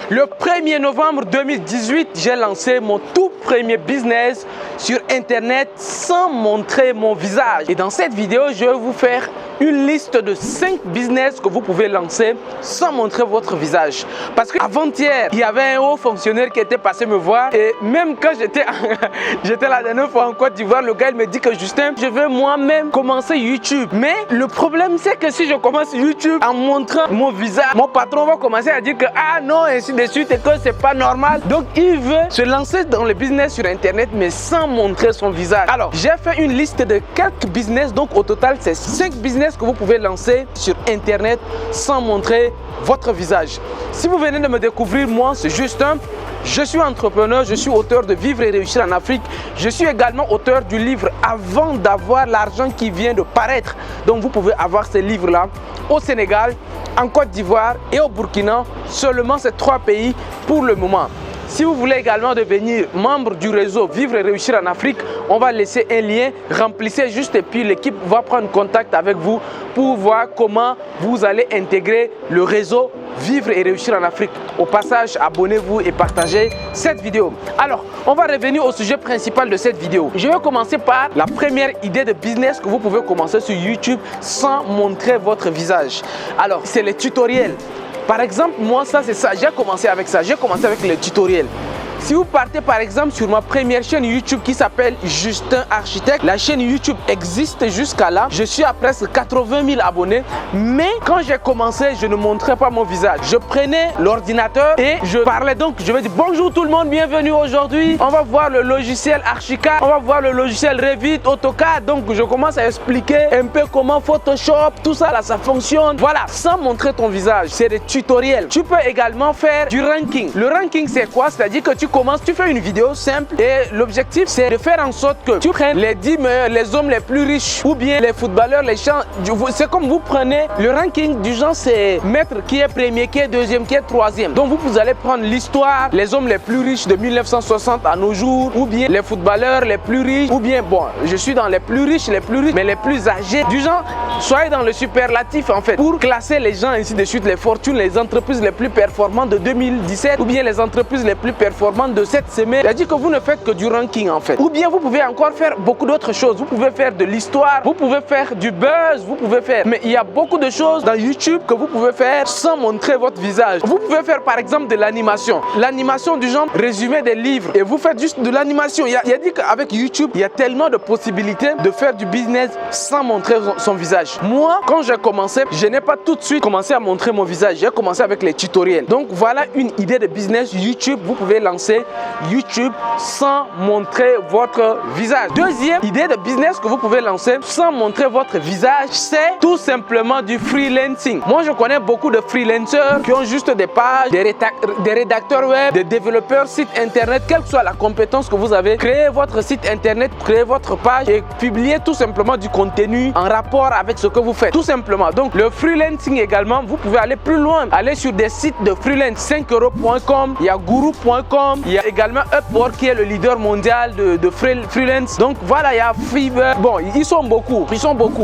Le 1er novembre 2018, j'ai lancé mon tout premier business sur Internet sans montrer mon visage. Et dans cette vidéo, je vais vous faire une liste de 5 business que vous pouvez lancer sans montrer votre visage. Parce qu'avant-hier, il y avait un haut fonctionnaire qui était passé me voir. Et même quand j'étais la dernière fois en Côte d'Ivoire, le gars il me dit que Justin, je veux moi-même commencer YouTube. Mais le problème, c'est que si je commence YouTube en montrant mon visage, mon patron va commencer à dire que ah non, ainsi de suite, et que c'est pas normal. Donc il veut se lancer dans le business sur Internet, mais sans montrer son visage. Alors, j'ai fait une liste de quelques business. Donc au total, c'est 5 business que vous pouvez lancer sur Internet sans montrer votre visage. Si vous venez de me découvrir, moi c'est Justin. Je suis entrepreneur, je suis auteur de Vivre et réussir en Afrique. Je suis également auteur du livre Avant d'avoir l'argent qui vient de paraître. Donc vous pouvez avoir ce livre-là au Sénégal, en Côte d'Ivoire et au Burkina. Seulement ces 3 pays pour le moment. Si vous voulez également devenir membre du réseau Vivre et réussir en Afrique, on va laisser un lien, remplissez juste et puis l'équipe va prendre contact avec vous pour voir comment vous allez intégrer le réseau Vivre et réussir en Afrique. Au passage, abonnez-vous et partagez cette vidéo. Alors, on va revenir au sujet principal de cette vidéo. Je vais commencer par la première idée de business que vous pouvez commencer sur YouTube sans montrer votre visage. Alors, c'est les tutoriels. Par exemple, moi, ça c'est ça. J'ai commencé avec ça. J'ai commencé avec les tutoriels. Si vous partez par exemple sur ma première chaîne YouTube qui s'appelle Justin Architecte, la chaîne YouTube existe jusqu'à là. Je suis à presque 80 000 abonnés. Mais quand j'ai commencé, je ne montrais pas mon visage. Je prenais l'ordinateur et je parlais. Donc, je vais dire bonjour tout le monde, bienvenue aujourd'hui. On va voir le logiciel Archicad, on va voir le logiciel Revit, AutoCAD. Donc, je commence à expliquer un peu comment Photoshop, tout ça là, ça fonctionne. Voilà, sans montrer ton visage. C'est des tutoriels. Tu peux également faire du ranking. Le ranking, c'est quoi? C'est-à-dire que tu fais une vidéo simple et l'objectif c'est de faire en sorte que tu prennes les 10 meilleurs, les hommes les plus riches ou bien les footballeurs, les champs. C'est comme vous prenez le ranking du genre, c'est mettre qui est premier, qui est deuxième, qui est troisième. Donc vous allez prendre l'histoire, les hommes les plus riches de 1960 à nos jours, ou bien les footballeurs les plus riches, ou bien bon, je suis dans les plus riches, mais les plus âgés. Du genre, soyez dans le superlatif en fait, pour classer les gens ainsi de suite, les fortunes, les entreprises les plus performantes de 2017, ou bien les entreprises les plus performantes de cette semaine. C'est-à-dire que vous ne faites que du ranking en fait. Ou bien vous pouvez encore faire beaucoup d'autres choses. Vous pouvez faire de l'histoire, vous pouvez faire du buzz, vous pouvez faire. Mais il y a beaucoup de choses dans YouTube que vous pouvez faire sans montrer votre visage. Vous pouvez faire par exemple de l'animation. L'animation du genre résumé des livres. Et vous faites juste de l'animation. Il y a dit qu'avec YouTube, il y a tellement de possibilités de faire du business sans montrer son visage. Moi, quand j'ai commencé, je n'ai pas tout de suite commencé à montrer mon visage. J'ai commencé avec les tutoriels. Donc voilà une idée de business YouTube. Vous pouvez lancer YouTube sans montrer votre visage. Deuxième idée de business que vous pouvez lancer sans montrer votre visage, c'est tout simplement du freelancing. Moi, je connais beaucoup de freelancers qui ont juste des pages, des rédacteurs web, des développeurs site internet, quelle que soit la compétence que vous avez. Créez votre site internet, créez votre page et publiez tout simplement du contenu en rapport avec ce que vous faites. Tout simplement. Donc, le freelancing également, vous pouvez aller plus loin. Aller sur des sites de freelance, 5euros.com, il y a guru.com. Il y a également Upwork qui est le leader mondial de freelance. Donc voilà, il y a Fiverr. Bon, ils sont beaucoup.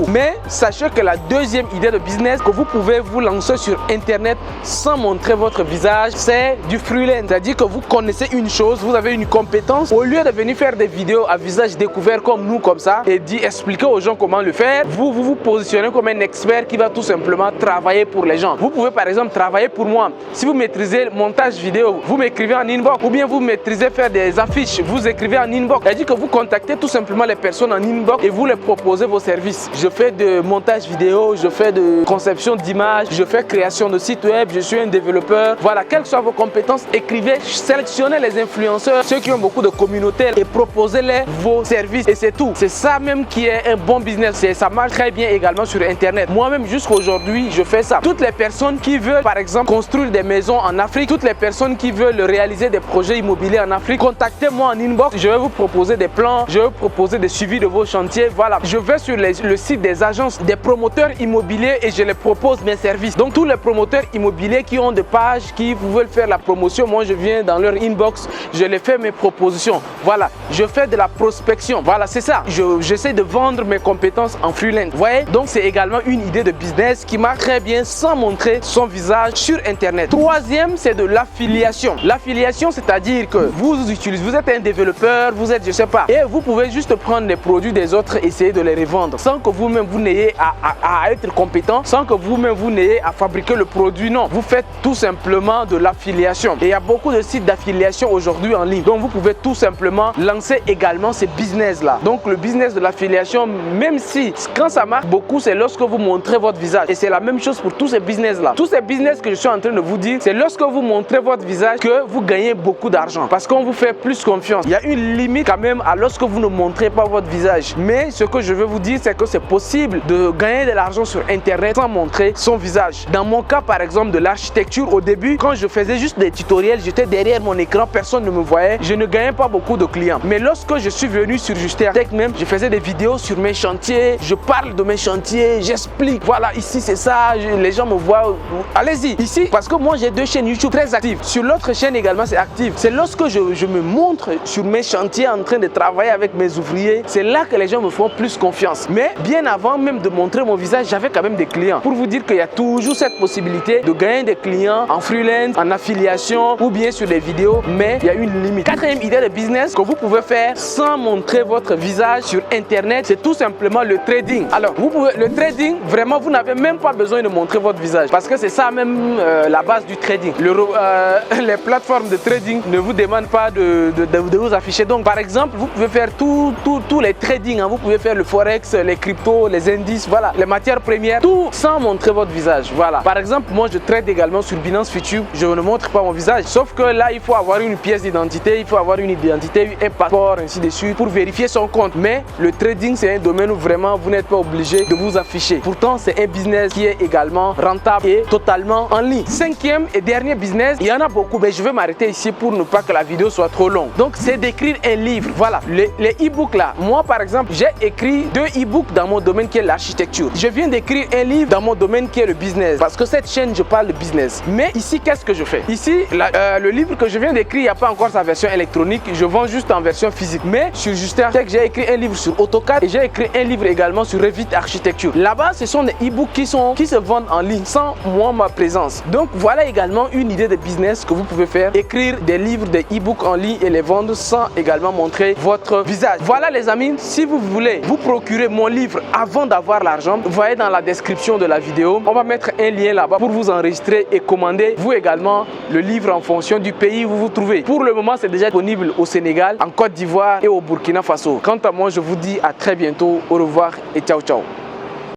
Mais sachez que la deuxième idée de business que vous pouvez vous lancer sur Internet sans montrer votre visage, c'est du freelance. C'est-à-dire que vous connaissez une chose, vous avez une compétence. Au lieu de venir faire des vidéos à visage découvert comme nous, comme ça, et expliquer aux gens comment le faire, vous positionnez comme un expert qui va tout simplement travailler pour les gens. Vous pouvez par exemple travailler pour moi. Si vous maîtrisez le montage vidéo, vous m'écrivez en inbox, ou bien vous maîtrisez faire des affiches, vous écrivez en inbox. C'est-à-dire que vous contactez tout simplement les personnes en inbox et vous les proposez vos services. Je fais de montage vidéo, je fais de conception d'images, je fais création de sites web, je suis un développeur. Voilà, quelles que soient vos compétences, écrivez, sélectionnez les influenceurs, ceux qui ont beaucoup de communautés et proposez-les vos services. Et c'est tout. C'est ça même qui est un bon business. Ça marche très bien également sur Internet. Moi-même, jusqu'à aujourd'hui, je fais ça. Toutes les personnes qui veulent, par exemple, construire des maisons en Afrique, toutes les personnes qui veulent réaliser des projets projet immobilier en Afrique, contactez-moi en inbox. Je vais vous proposer des plans, je vais vous proposer des suivis de vos chantiers. Voilà, je vais sur le site des agences, des promoteurs immobiliers et je les propose mes services. Donc tous les promoteurs immobiliers qui ont des pages, qui veulent faire la promotion, moi je viens dans leur inbox, je les fais mes propositions. Voilà, je fais de la prospection. Voilà, c'est ça. J'essaie de vendre mes compétences en freelance. Vous voyez? Donc c'est également une idée de business qui marche très bien sans montrer son visage sur Internet. Troisième, c'est de l'affiliation. L'affiliation, c'est-à-dire que vous êtes un développeur, vous êtes, je sais pas, et vous pouvez juste prendre les produits des autres et essayer de les revendre sans que vous-même vous n'ayez à être compétent, sans que vous-même vous n'ayez à fabriquer le produit. Non, vous faites tout simplement de l'affiliation. Et il y a beaucoup de sites d'affiliation aujourd'hui en ligne. Donc vous pouvez tout simplement lancer également ces business-là. Donc le business de l'affiliation, même si quand ça marche beaucoup, c'est lorsque vous montrez votre visage. Et c'est la même chose pour tous ces business-là. Tous ces business que je suis en train de vous dire, c'est lorsque vous montrez votre visage que vous gagnez beaucoup d'argent. Parce qu'on vous fait plus confiance. Il y a une limite quand même à lorsque vous ne montrez pas votre visage. Mais ce que je veux vous dire, c'est que c'est possible de gagner de l'argent sur Internet sans montrer son visage. Dans mon cas, par exemple, de l'architecture, au début, quand je faisais juste des tutoriels, j'étais derrière mon écran, personne ne me voyait. Je ne gagnais pas beaucoup de clients. Mais lorsque je suis venu sur Justertech même, je faisais des vidéos sur mes chantiers, je parle de mes chantiers, j'explique. Voilà, ici c'est ça, les gens me voient. Allez-y, ici, parce que moi j'ai 2 chaînes YouTube très actives. Sur l'autre chaîne également, c'est actif. C'est lorsque je me montre sur mes chantiers en train de travailler avec mes ouvriers, c'est là que les gens me font plus confiance. Mais bien avant même de montrer mon visage, j'avais quand même des clients. Pour vous dire qu'il y a toujours cette possibilité de gagner des clients en freelance, en affiliation ou bien sur des vidéos, mais il y a une limite. Quatrième idée de business que vous pouvez faire sans montrer votre visage sur Internet, c'est tout simplement le trading. Alors, le trading, vraiment, vous n'avez même pas besoin de montrer votre visage parce que c'est ça même la base du trading. Les plateformes de trading ne vous demandent pas de vous afficher. Donc, par exemple, vous pouvez faire tous les trading. Hein. Vous pouvez faire le forex, les cryptos, les indices, voilà, les matières premières, tout sans montrer votre visage. Voilà. Par exemple, moi, je trade également sur Binance Future. Je ne montre pas mon visage. Sauf que là, il faut avoir une pièce d'identité, il faut avoir une identité, un passeport, ainsi de suite, pour vérifier son compte. Mais le trading, c'est un domaine où vraiment vous n'êtes pas obligé de vous afficher. Pourtant, c'est un business qui est également rentable et totalement en ligne. Cinquième et dernier business, il y en a beaucoup, mais je vais m'arrêter ici pour ne pas que la vidéo soit trop longue. Donc, c'est d'écrire un livre. Voilà, les e-books là. Moi, par exemple, j'ai écrit 2 e-books dans mon domaine qui est l'architecture. Je viens d'écrire un livre dans mon domaine qui est le business. Parce que cette chaîne, je parle de business. Mais ici, qu'est-ce que je fais? Ici, le livre que je viens d'écrire, il n'y a pas encore sa version électronique. Je vends juste en version physique. Mais sur Justertech, j'ai écrit un livre sur AutoCAD et j'ai écrit un livre également sur Revit Architecture. Là-bas, ce sont des e-books qui se vendent en ligne sans moi, ma présence. Donc, voilà également une idée de business que vous pouvez faire. Écrire des livres, des e-books en ligne et les vendre sans également montrer votre visage. Voilà les amis, si vous voulez vous procurer mon livre avant d'avoir l'argent, vous voyez dans la description de la vidéo, on va mettre un lien là-bas pour vous enregistrer et commander vous également le livre en fonction du pays où vous vous trouvez. Pour le moment, c'est déjà disponible au Sénégal, en Côte d'Ivoire et au Burkina Faso. Quant à moi, je vous dis à très bientôt. Au revoir et ciao ciao.